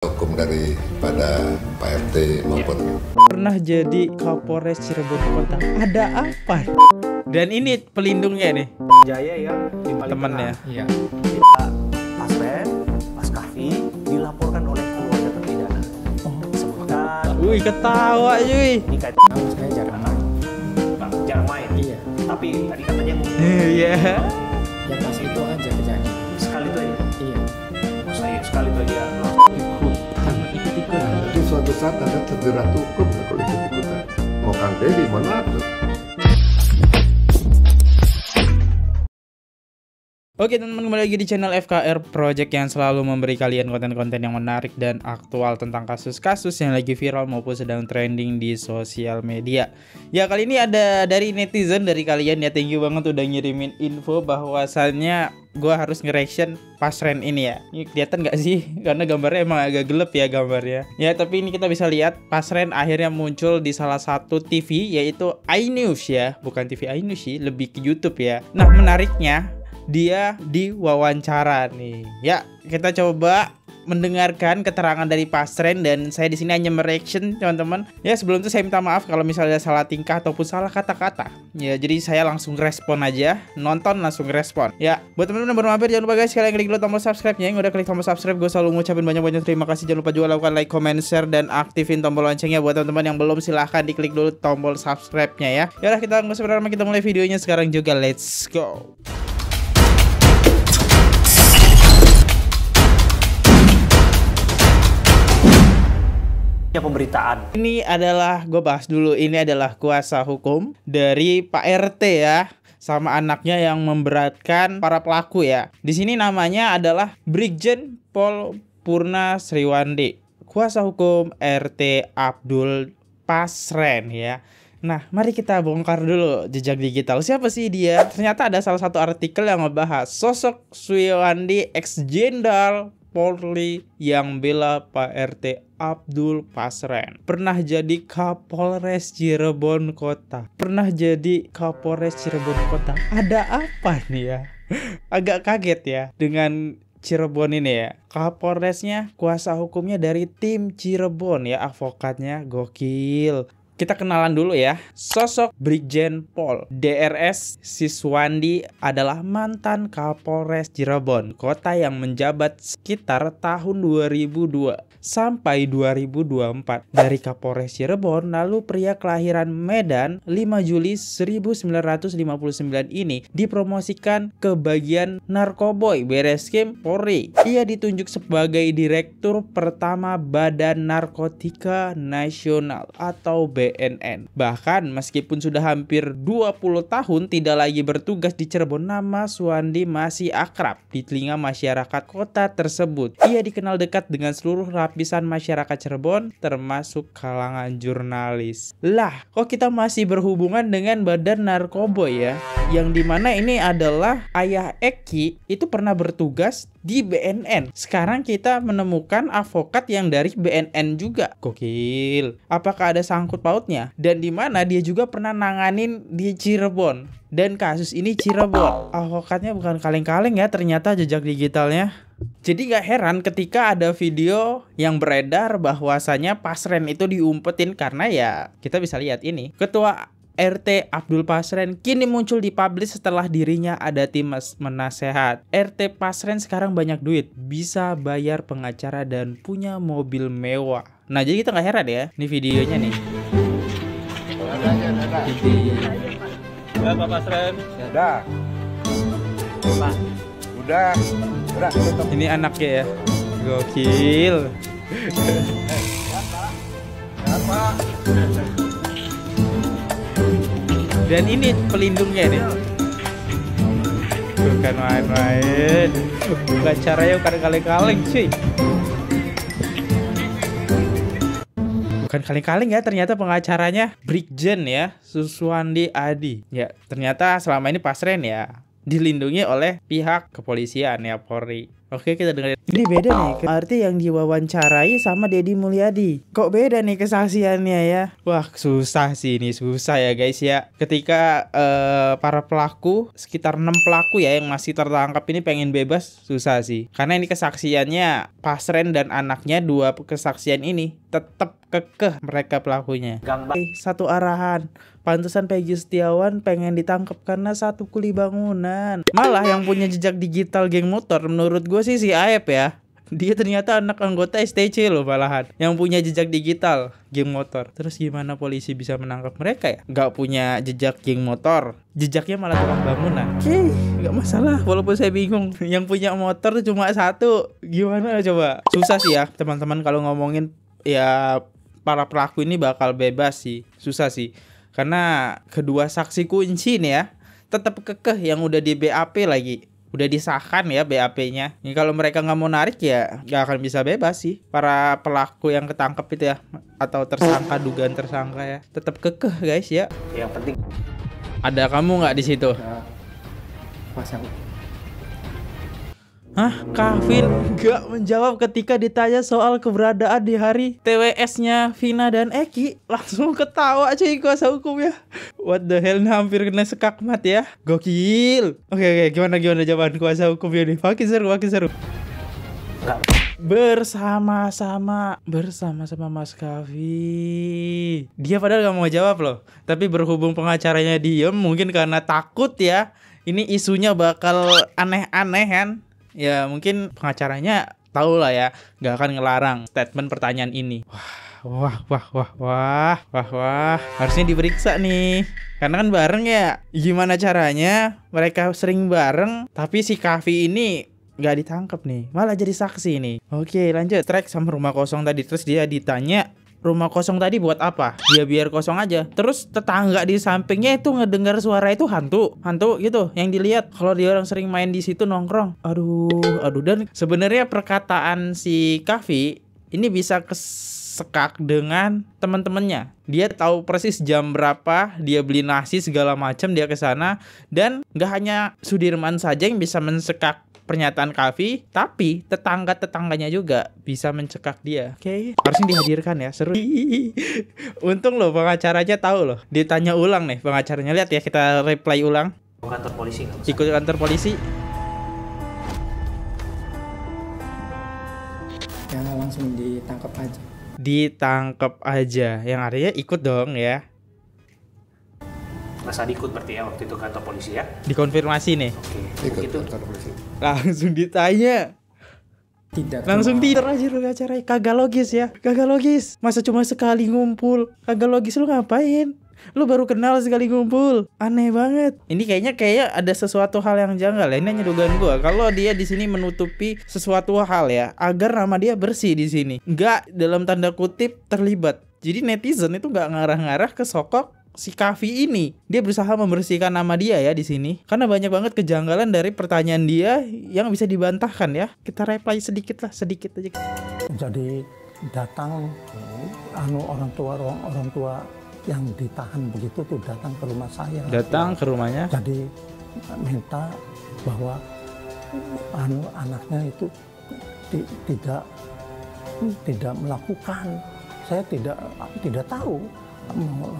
Hukum daripada Pak RT maupun pernah jadi Kapolres Cirebon Kota. Ada apa? Dan ini pelindungnya nih. Jaya yang di paling Temennya. tengah. Iya. Kita Mas Ren, Mas Kavi dilaporkan oleh keluarga terpidana. Disebutkan. Wih, ketawa cuy. Ini kaitan saya jarang main. Jarang main. Iya. Tapi tadi katanya mau Iya. Ya pas itu aja kejadian. sekali itu aja. Iya. Oh, saya sekali itu aja. itu suatu saat ada terjerat hukum kalau ikut-ikutan. Mau Kang Deddy, mohon maaf tuh. Oke teman-teman, kembali lagi di channel FKR Project yang selalu memberi kalian konten-konten yang menarik dan aktual tentang kasus-kasus yang lagi viral maupun sedang trending di sosial media. Ya, kali ini ada dari netizen dari kalian ya, thank you banget udah ngirimin info bahwasannya gue harus nge-reaction Pasren ini ya. Ini kelihatan gak sih? Karena gambarnya emang agak gelap ya gambarnya. Ya, tapi ini kita bisa lihat Pasren akhirnya muncul di salah satu TV yaitu iNews ya. Bukan TV iNews sih, lebih ke YouTube ya. Nah, menariknya dia diwawancara nih. Ya, kita coba mendengarkan keterangan dari Pasren dan saya di sini hanya mereaction teman-teman. Ya, sebelum itu saya minta maaf kalau misalnya salah tingkah ataupun salah kata-kata. Ya, jadi saya langsung respon aja, nonton langsung respon. Ya, buat teman-teman yang baru mampir jangan lupa guys kalian klik dulu tombol subscribe-nya. Yang udah klik tombol subscribe gue selalu ngucapin banyak-banyak terima kasih. Jangan lupa juga lakukan like, comment, share dan aktifin tombol loncengnya. Buat teman-teman yang belum silahkan diklik dulu tombol subscribe-nya ya. Ya udah, kita nggak usah berlama, kita mulai videonya sekarang juga. Let's go. Pemberitaan. Ini adalah, gue bahas dulu, ini adalah kuasa hukum dari Pak RT ya, sama anaknya yang memberatkan para pelaku ya. Di sini namanya adalah Brigjen Pol Purna Sriwandi, kuasa hukum RT Abdul Pasren ya. Nah, mari kita bongkar dulu jejak digital. Siapa sih dia? Ternyata ada salah satu artikel yang ngebahas sosok Sriwandi ex-jenderal Polri yang bela Pak RT Abdul Pasren. Pernah jadi Kapolres Cirebon Kota. Pernah jadi Kapolres Cirebon Kota. Ada apa nih ya? Agak kaget ya dengan Cirebon ini ya. Kapolresnya, kuasa hukumnya dari tim Cirebon ya. Advokatnya gokil. Kita kenalan dulu ya. Sosok Brigjen Pol DRS Siswandi adalah mantan Kapolres Cirebon Kota yang menjabat sekitar tahun 2002 sampai 2024. Dari Kapolres Cirebon, lalu pria kelahiran Medan 5 Juli 1959 ini dipromosikan ke bagian Narkoboy Bareskrim Polri. Ia ditunjuk sebagai Direktur Pertama Badan Narkotika Nasional atau BNN. Bahkan meskipun sudah hampir 20 tahun tidak lagi bertugas di Cirebon, nama Suwandi masih akrab di telinga masyarakat kota tersebut. Ia dikenal dekat dengan seluruh lapisan masyarakat Cirebon termasuk kalangan jurnalis. Lah, kok kita masih berhubungan dengan Badan Narkoboy ya? Yang dimana ini adalah ayah Eki itu pernah bertugas di BNN. Sekarang kita menemukan advokat yang dari BNN juga. Gokil. Apakah ada sangkut pautnya? Dan dimana dia juga pernah nanganin di Cirebon. Dan kasus ini Cirebon. Advokatnya bukan kaleng-kaleng ya ternyata jejak digitalnya. Jadi gak heran ketika ada video yang beredar bahwasanya Pasren itu diumpetin karena ya kita bisa lihat ini. Ketua RT Abdul Pasren kini muncul di publik setelah dirinya ada tim menasehat. RT Pasren sekarang banyak duit, bisa bayar pengacara dan punya mobil mewah. Nah, jadi kita gak heran ya, ini videonya nih. Ya, Pak Pasren. Udah. Udah. Ini anaknya ya. Gokil. Dan ini pelindungnya nih. Bukan main-main. Bukan caranya bukan kaleng-kaleng cuy. Bukan kaleng-kaleng ya, ternyata pengacaranya Brigjen ya, Siswandi Adi. Ya, ternyata selama ini Pasren ya dilindungi oleh pihak kepolisian ya, Polri. Oke, kita dengerin. Ini beda nih, arti yang diwawancarai sama Deddy Mulyadi. Kok beda nih kesaksiannya ya? Wah, susah sih ini, susah ya guys ya. Ketika para pelaku, sekitar 6 pelaku ya yang masih tertangkap ini pengen bebas, susah sih. Karena ini kesaksiannya Pasren dan anaknya, 2 kesaksian ini tetap kekeh mereka pelakunya. Satu arahan. Pantesan Peggy Setiawan pengen ditangkap karena satu kuli bangunan. Malah yang punya jejak digital geng motor menurut gue sih si Aep ya. Dia ternyata anak anggota STC loh malahan, yang punya jejak digital geng motor. Terus gimana polisi bisa menangkap mereka ya? Gak punya jejak geng motor, jejaknya malah tukang bangunan. Oke, gak masalah walaupun saya bingung. Yang punya motor cuma 1. Gimana coba? Susah sih ya teman-teman kalau ngomongin ya para pelaku ini bakal bebas sih. Susah sih. Karena kedua saksi kunci nih ya tetap kekeh yang udah di BAP lagi. Udah disahkan ya BAP-nya. Ini kalau mereka nggak mau narik ya nggak akan bisa bebas sih. Para pelaku yang ketangkep itu ya, atau tersangka, dugaan tersangka ya, tetap kekeh guys ya. Yang penting ada kamu nggak di situ? Pasang. Hah? Kavin nggak menjawab ketika ditanya soal keberadaan di hari TWS-nya Vina dan Eki. Langsung ketawa cuy kuasa hukum ya. What the hell, hampir kena sekakmat ya. Gokil. Oke, gimana jawaban kuasa hukum ini? Makin seru. Bersama-sama Mas Kavi. Dia padahal gak mau jawab loh, tapi berhubung pengacaranya diem, mungkin karena takut ya ini isunya bakal aneh-aneh kan. Ya mungkin pengacaranya tahu lah ya, gak akan ngelarang statement pertanyaan ini. Wah, harusnya diperiksa nih. Karena kan bareng ya. Gimana caranya mereka sering bareng, tapi si Kavi ini gak ditangkap nih, malah jadi saksi nih. Oke, lanjut. Track sama rumah kosong tadi. Terus dia ditanya, rumah kosong tadi buat apa? Dia biar kosong aja. Terus tetangga di sampingnya itu ngedengar suara itu hantu gitu yang dilihat. Kalau dia orang sering main di situ nongkrong. Aduh. Dan sebenarnya perkataan si Kavi ini bisa kesekak dengan teman-temannya. Dia tahu persis jam berapa dia beli nasi segala macam, dia ke sana. Dan nggak hanya Sudirman saja yang bisa mensekak pernyataan Kavi, tapi tetangga-tetangganya juga bisa mencekak dia. Oke, harusnya dihadirkan ya, seru. Untung loh pengacaranya tahu loh. Ditanya ulang nih pengacaranya. Lihat ya, kita reply ulang. kantor polisi nggak? Ikut kantor polisi. Ya langsung ditangkap aja. Ditangkap aja, yang artinya ikut dong ya. Mas Adi ikut berarti ya waktu itu kantor polisi ya? Dikonfirmasi nih. Oke. Ikut Gitu. kantor polisi. Langsung ditanya. Tidak. Langsung tidur aja lu acaranya. Kagak logis ya. Kagak logis. Masa cuma sekali ngumpul. Kagak logis, lu ngapain? Lu baru kenal sekali ngumpul. Aneh banget. Ini kayaknya ada sesuatu hal yang janggal ya. Ini hanya dugaan gua. Kalau dia di sini menutupi sesuatu hal ya, agar nama dia bersih di sini. Enggak dalam tanda kutip terlibat. Jadi netizen itu enggak ngarah-ngarah ke sokok si Kavi ini. Dia berusaha membersihkan nama dia ya di sini. Karena banyak banget kejanggalan dari pertanyaan dia yang bisa dibantahkan ya. Kita reply sedikit aja. Jadi datang orang tua yang ditahan begitu tuh datang ke rumah saya. Datang ke rumahnya. Jadi minta bahwa anaknya itu tidak melakukan. Saya tidak tahu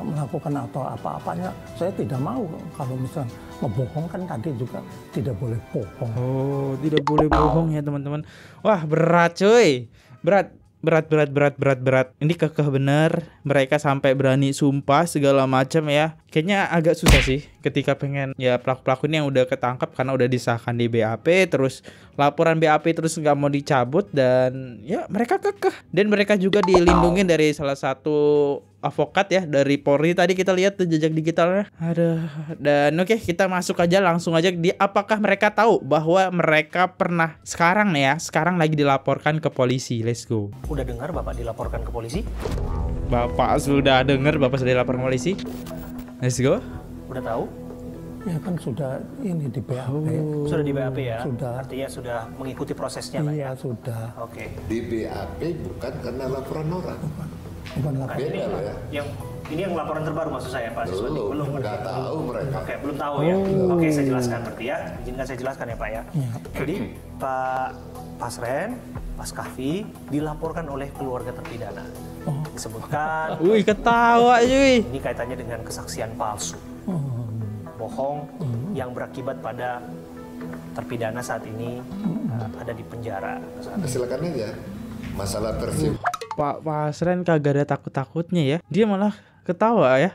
melakukan atau apa-apanya. Saya tidak mau. Kalau misalnya ngebohong kan tadi juga tidak boleh bohong. Oh, tidak boleh bohong ya teman-teman. Wah, berat cuy. Berat. Ini kekeh bener. Mereka sampai berani sumpah segala macam ya. Kayaknya agak susah sih ketika pengen ya pelaku-pelaku ini yang udah ketangkap karena udah disahkan di BAP, terus laporan BAP terus nggak mau dicabut, dan ya mereka kekeh. Dan mereka juga dilindungi dari salah satu avokat ya dari Polri. Tadi kita lihat tuh jejak digitalnya. Dan oke, kita masuk aja langsung aja di apakah mereka tahu bahwa mereka pernah sekarang lagi dilaporkan ke polisi. Let's go. Udah dengar Bapak dilaporkan ke polisi? Bapak sudah dengar Bapak sudah dilaporkan ke polisi? Let's go. Udah tahu? Ya kan sudah ini di BAP. Sudah di BAP ya? Sudah. Artinya sudah mengikuti prosesnya lah ya? Iya sudah. Oke. Di BAP bukan karena laporan orang. Bukan lapor. Beda loh ya. Ini yang laporan terbaru maksud saya Pak Siswandi? Belum, nggak tahu mereka. Oke, belum tahu ya. Oke, saya jelaskan berarti ya. Izinkan saya jelaskan ya Pak ya. Iya. Jadi Pak Pasren, Mas Kahfi dilaporkan oleh keluarga terpidana. Disebutkan Wih, ketawa cuy. ini kaitannya dengan kesaksian palsu, bohong yang berakibat pada terpidana saat ini ada di penjara. Silakan aja. Masalah tersebut. Pak Pasren kagak ada takut-takutnya ya. Dia malah ketawa ya.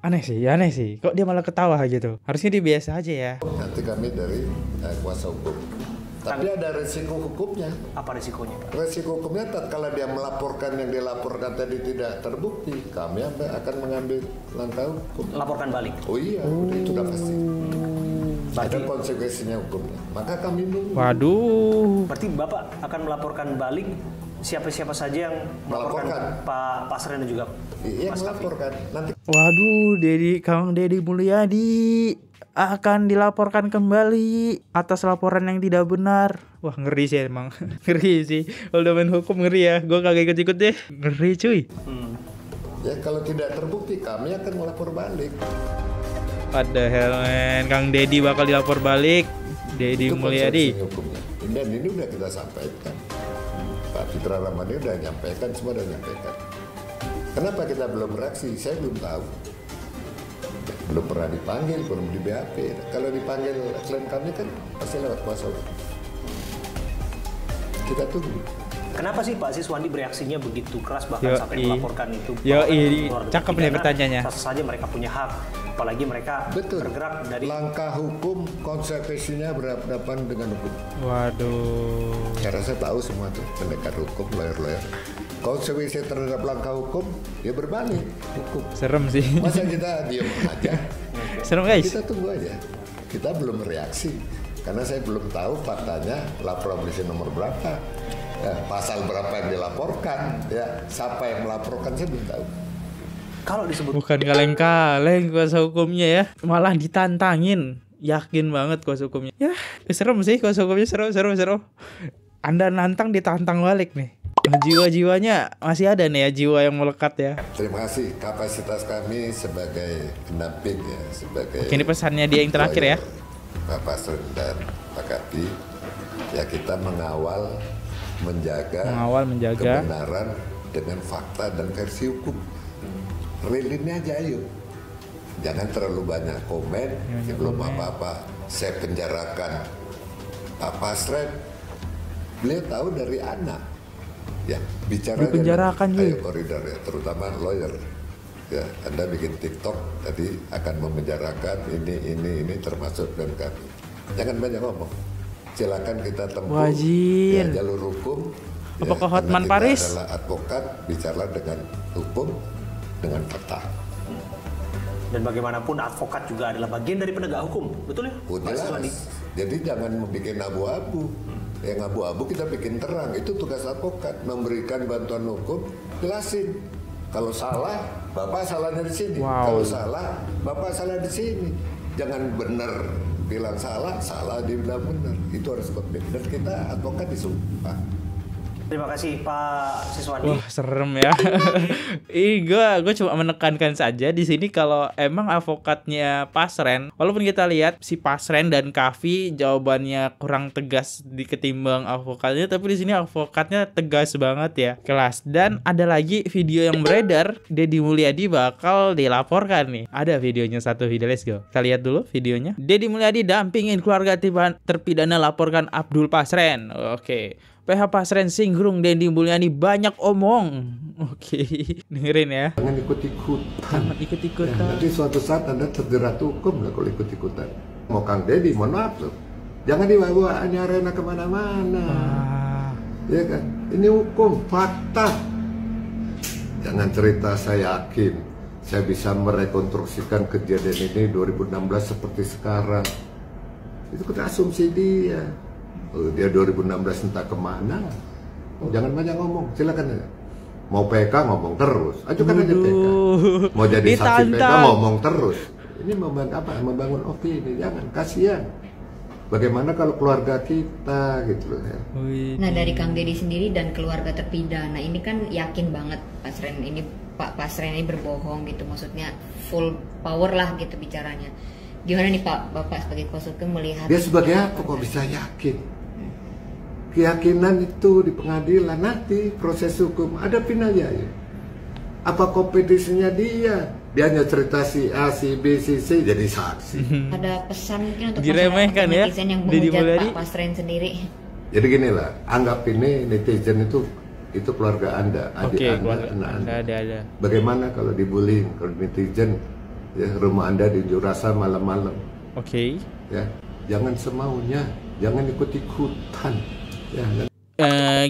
Aneh sih. Kok dia malah ketawa gitu? Harusnya dia biasa aja ya. Nanti kami dari kuasa hukum. Tapi ada resiko hukumnya. Apa risikonya, Pak? Resiko hukumnya tatkala dia melaporkan yang dilaporkan tadi tidak terbukti, kami akan mengambil langkah hukum. Laporkan balik. Oh iya, itu sudah pasti. Ada Berarti, konsekuensinya hukumnya. Maka kami nunggu. Waduh. berarti Bapak akan melaporkan balik siapa-siapa saja yang melaporkan Pak Pasren dan juga Iya, Mas Kahfi. melaporkan. Nanti Waduh, Kang Deddy Mulyadi akan dilaporkan kembali atas laporan yang tidak benar. Wah, ngeri sih emang. Ngeri sih. Kalau udah main hukum ngeri ya. Gue kagak ikut-ikut deh. Ngeri cuy. ya kalau tidak terbukti kami akan melapor balik. Padahal men, Kang Deddy bakal dilapor balik. Deddy Itu Mulyadi. konsekuensi hukumnya. Dan ini udah kita sampaikan. Pak Fitra Ramani udah nyampaikan, semua udah nyampaikan. Kenapa kita belum bereaksi? Saya belum tahu. Belum pernah dipanggil, belum di BAP. Kalau dipanggil klien kami kan pasti lewat kuasa hukum. Kita tunggu. Kenapa sih Pak Siswandi bereaksinya begitu keras bahkan sampai melaporkan itu? Cakep nih pertanyaannya. Sasa saja mereka punya hak, apalagi mereka Betul. bergerak dari Langkah hukum, konsekuensinya berhadapan dengan hukum. Waduh. Karena saya tahu semua tuh pendekat hukum, lawyer-lawyer. Konsekuensi terhadap langkah hukum, ya berbalik hukum. Serem sih. Masa kita diem aja? Serem guys. Kita tunggu aja. Kita belum bereaksi karena saya belum tahu faktanya laporan polisi nomor berapa, ya, pasal berapa yang dilaporkan, ya siapa yang melaporkan saya belum tahu. kalau disebut Bukan kaleng-kaleng kuasa hukumnya ya. Malah ditantangin. Yakin banget kuasa hukumnya. Ya, serem sih kuasa hukumnya. Seru. Anda nantang ditantang balik nih. Jiwa-jiwanya masih ada nih ya, jiwa yang melekat ya. Terima kasih kapasitas kami sebagai pendamping ya, sebagai. Oke, ini pesannya dia yang terakhir ya. Pak Pasren dan Pak Kahfi, ya kita mengawal, menjaga kebenaran dengan fakta dan versi hukum. Realinnya aja yuk. Jangan terlalu banyak komen, belum apa-apa. Saya penjarakan Pak Pasren. Beliau tahu dari anak. Ya, bicara Dipenjarakan juga. ayo koridor ya, terutama lawyer. Ya, Anda bikin TikTok tadi akan memenjarakan ini termasuk dan kami. Jangan banyak ngomong. Silakan kita tempuh Wajin. ya, jalur hukum. Apakah karena Hotman kita Paris? adalah advokat, bicara dengan hukum, dengan fakta. dan bagaimanapun advokat juga adalah bagian dari penegak hukum, betul ya? Oh, Pak Siswandi? jelas. Jadi jangan membuat abu-abu. Yang abu-abu kita bikin terang. Itu tugas advokat, memberikan bantuan hukum, jelasin. Kalau salah, Bapak salahnya di sini. Wow. Kalau salah, Bapak salah di sini. Jangan benar bilang salah dibilang benar. Itu harus benar. Dan kita advokat disumpah. Terima kasih Pak Siswandi. Wah, serem ya. Gue cuma menekankan saja di sini kalau emang advokatnya Pasren, walaupun kita lihat si Pasren dan Kahfi jawabannya kurang tegas ketimbang advokatnya, tapi di sini advokatnya tegas banget ya, kelas. Dan ada lagi video yang beredar, Deddy Mulyadi bakal dilaporkan nih. Ada videonya, satu video, let's go. Kita lihat dulu videonya. Deddy Mulyadi dampingin keluarga terpidana laporkan Abdul Pasren. Oke. PH Pasren singgung Deddy Mulyadi banyak omong. Oke, dengerin ya. Jangan ikut-ikutan. Jangan ikut-ikutan. Nanti suatu saat Anda terjerat hukum lah kalau ikut-ikutan. Mau Kang Deddy, mohon maaf loh. Jangan dibawa arena kemana-mana. Ya kan? Ini hukum, fakta. Jangan cerita saya yakin saya bisa merekonstruksikan kejadian ini 2016 seperti sekarang. Itu kita asumsi dia. Oh, dia 2016 entah kemana. Jangan banyak ngomong, silakan aja. Mau PK ngomong terus, ajukan aja PK. Mau jadi saksi PK ngomong terus. Ini membangun apa? Membangun opini, jangan, kasihan. Bagaimana kalau keluarga kita gitu loh ya. Nah dari Kang Deddy sendiri dan keluarga terpidana ini kan yakin banget Pak Pasren ini berbohong gitu, maksudnya full power lah gitu bicaranya. Gimana nih Pak, Bapak sebagai kuasa hukum melihat? Dia sebagai apa kok bisa yakin? keyakinan itu di pengadilan, nanti proses hukum hadapin aja ya. Apa kompetisinya dia hanya cerita si A, si B, si C jadi saksi. Ada pesan mungkin untuk diremehkan ya netizen yang Deddy menghujat Mulyadi. Pak Pasren sendiri. Jadi gini lah, anggap ini netizen itu keluarga Anda, adik Anda, anak Anda. Ada. Bagaimana kalau dibullying, kalau netizen ya, rumah Anda di Jurasa malam-malam. Oke. Ya, jangan semaunya, jangan ikut-ikutan. Ya,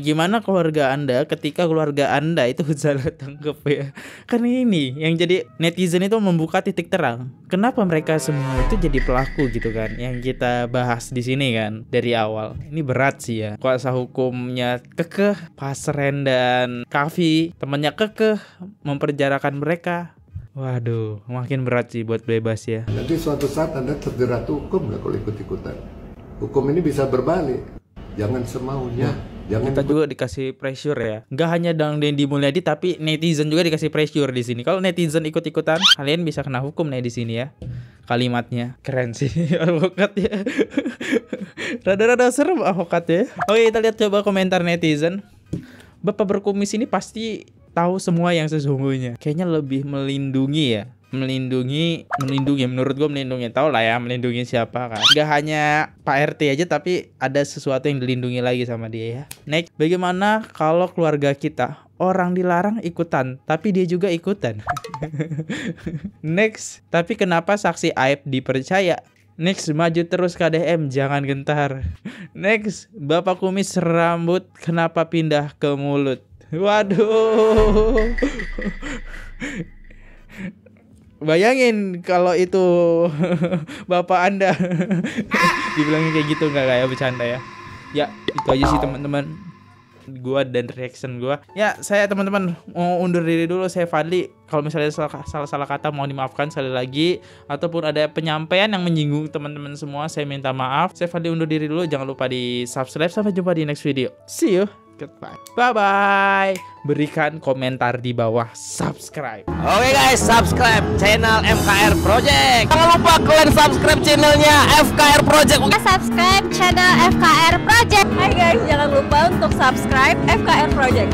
Gimana keluarga Anda ketika keluarga Anda itu salah tangkap ya? Kan ini yang jadi netizen itu membuka titik terang. Kenapa mereka semua itu jadi pelaku gitu kan? Yang kita bahas di sini kan dari awal. Ini berat sih ya. Kuasa hukumnya kekeh, Pasren dan Kavi temannya kekeh memperjarakan mereka. Waduh, makin berat sih buat bebas ya. nanti suatu saat Anda terjerat hukum lah kalau ikut-ikutan. Hukum ini bisa berbalik. Jangan semaunya. Jangan Kita juga dikasih pressure ya. Nggak hanya Deddy Mulyadi tapi netizen juga dikasih pressure di sini. Kalau netizen ikut-ikutan, kalian bisa kena hukum nih di sini ya. Kalimatnya keren sih advokat ya. Rada-rada serem advokat ya. Oke, kita lihat coba komentar netizen. Bapak berkumis ini pasti tahu semua yang sesungguhnya. Kayaknya lebih melindungi ya. Melindungi menurut gue melindungi, tau lah ya melindungi siapa kan. Gak hanya Pak RT aja tapi ada sesuatu yang dilindungi lagi sama dia ya. Next, bagaimana kalau keluarga kita orang dilarang ikutan tapi dia juga ikutan? Next, tapi kenapa saksi aib dipercaya? Next, maju terus KDM, jangan gentar. Next, Bapak kumis rambut kenapa pindah ke mulut? Waduh. Bayangin kalau itu bapak Anda dibilangin kayak gitu, nggak kayak bercanda ya. Ya itu aja sih teman-teman, gua dan reaction gua. Ya saya teman-teman mau undur diri dulu. Saya Fadli. Kalau misalnya salah kata mohon dimaafkan sekali lagi. Ataupun ada penyampaian yang menyinggung teman-teman semua, saya minta maaf. Saya Fadli undur diri dulu. Jangan lupa di subscribe. Sampai jumpa di next video. See you. Goodbye. Bye-bye. Berikan komentar di bawah, subscribe. Oke guys, subscribe channel FKR Project. Jangan lupa kalian subscribe channelnya FKR Project. Subscribe channel FKR Project. Hai guys, jangan lupa untuk subscribe FKR Project.